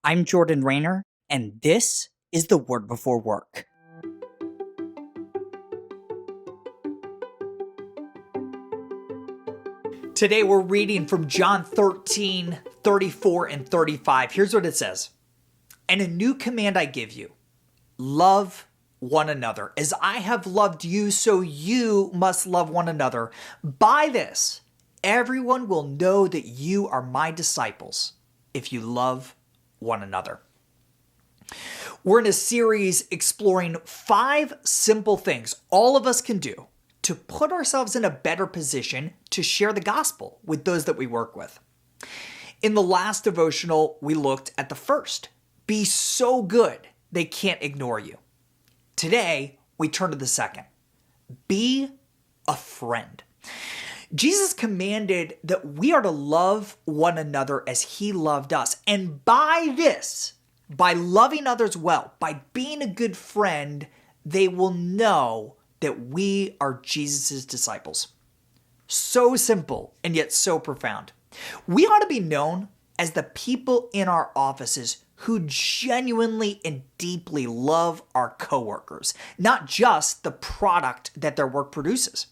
I'm Jordan Rayner, and this is the Word Before Work. Today we're reading from John 13, 34 and 35. Here's what it says. And a new command I give you, love one another. As I have loved you, so you must love one another. By this, everyone will know that you are my disciples if you love one another. We're in a series exploring 5 simple things all of us can do to put ourselves in a better position to share the gospel with those that we work with. In the last devotional, we looked at the first. Be so good they can't ignore you. Today, we turn to the second. Be a friend. Jesus commanded that we are to love one another as he loved us. And by this, by loving others well, by being a good friend, they will know that we are Jesus' disciples. So simple and yet so profound. We ought to be known as the people in our offices who genuinely and deeply love our coworkers, not just the product that their work produces.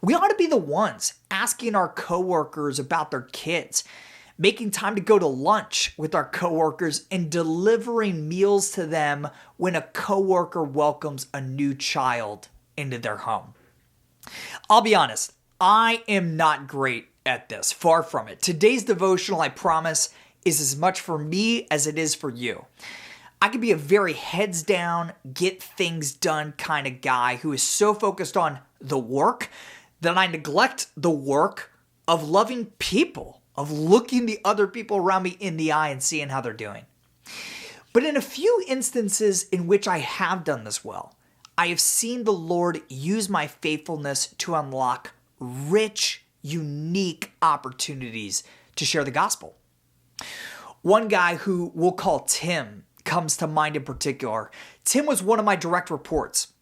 We ought to be the ones asking our coworkers about their kids, making time to go to lunch with our coworkers, and delivering meals to them when a coworker welcomes a new child into their home. I'll be honest, I am not great at this, far from it. Today's devotional, I promise, is as much for me as it is for you. I could be a very heads down, get things done kind of guy who is so focused on the work that I neglect the work of loving people, of looking the other people around me in the eye and seeing how they're doing. But in a few instances in which I have done this well, I have seen the Lord use my faithfulness to unlock rich, unique opportunities to share the gospel. One guy who we'll call Tim comes to mind in particular. Tim was one of my direct reports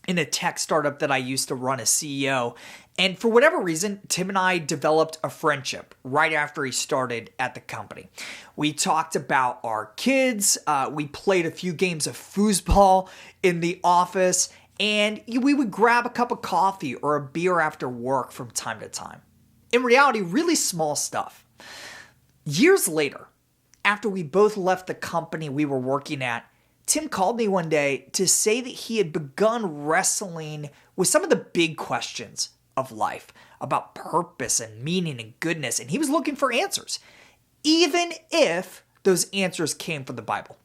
in a tech startup that I used to run as CEO. And for whatever reason, Tim and I developed a friendship right after he started at the company. We talked about our kids. We played a few games of foosball in the office. And we would grab a cup of coffee or a beer after work from time to time. In reality, really small stuff. Years later, after we both left the company we were working at, Tim called me one day to say that he had begun wrestling with some of the big questions of life about purpose and meaning and goodness, and he was looking for answers, even if those answers came from the Bible.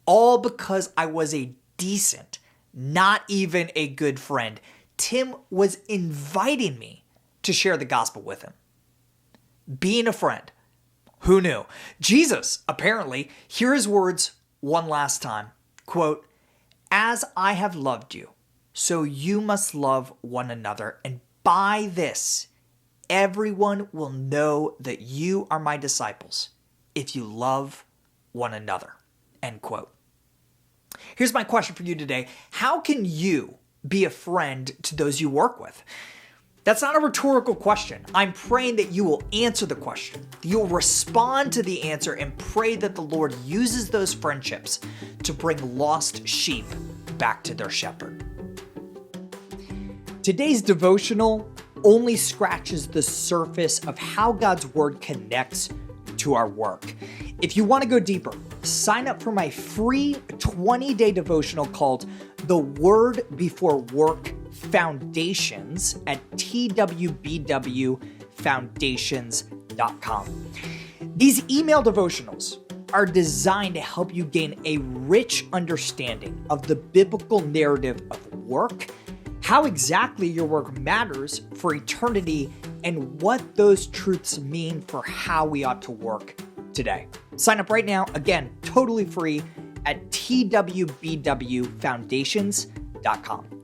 All because I was a decent, not even a good friend. Tim was inviting me to share the gospel with him. Being a friend. Who knew? Jesus, apparently, hear his words one last time. Quote, as I have loved you, so you must love one another. And by this, everyone will know that you are my disciples if you love one another. End quote. Here's my question for you today. How can you be a friend to those you work with? That's not a rhetorical question. I'm praying that you will answer the question. You'll respond to the answer and pray that the Lord uses those friendships to bring lost sheep back to their shepherd. Today's devotional only scratches the surface of how God's word connects to our work. If you want to go deeper, sign up for my free 20-day devotional called The Word Before Work Foundations at twbwfoundations.com. These email devotionals are designed to help you gain a rich understanding of the biblical narrative of work, how exactly your work matters for eternity, and what those truths mean for how we ought to work today. Sign up right now, again, totally free at twbwfoundations.com.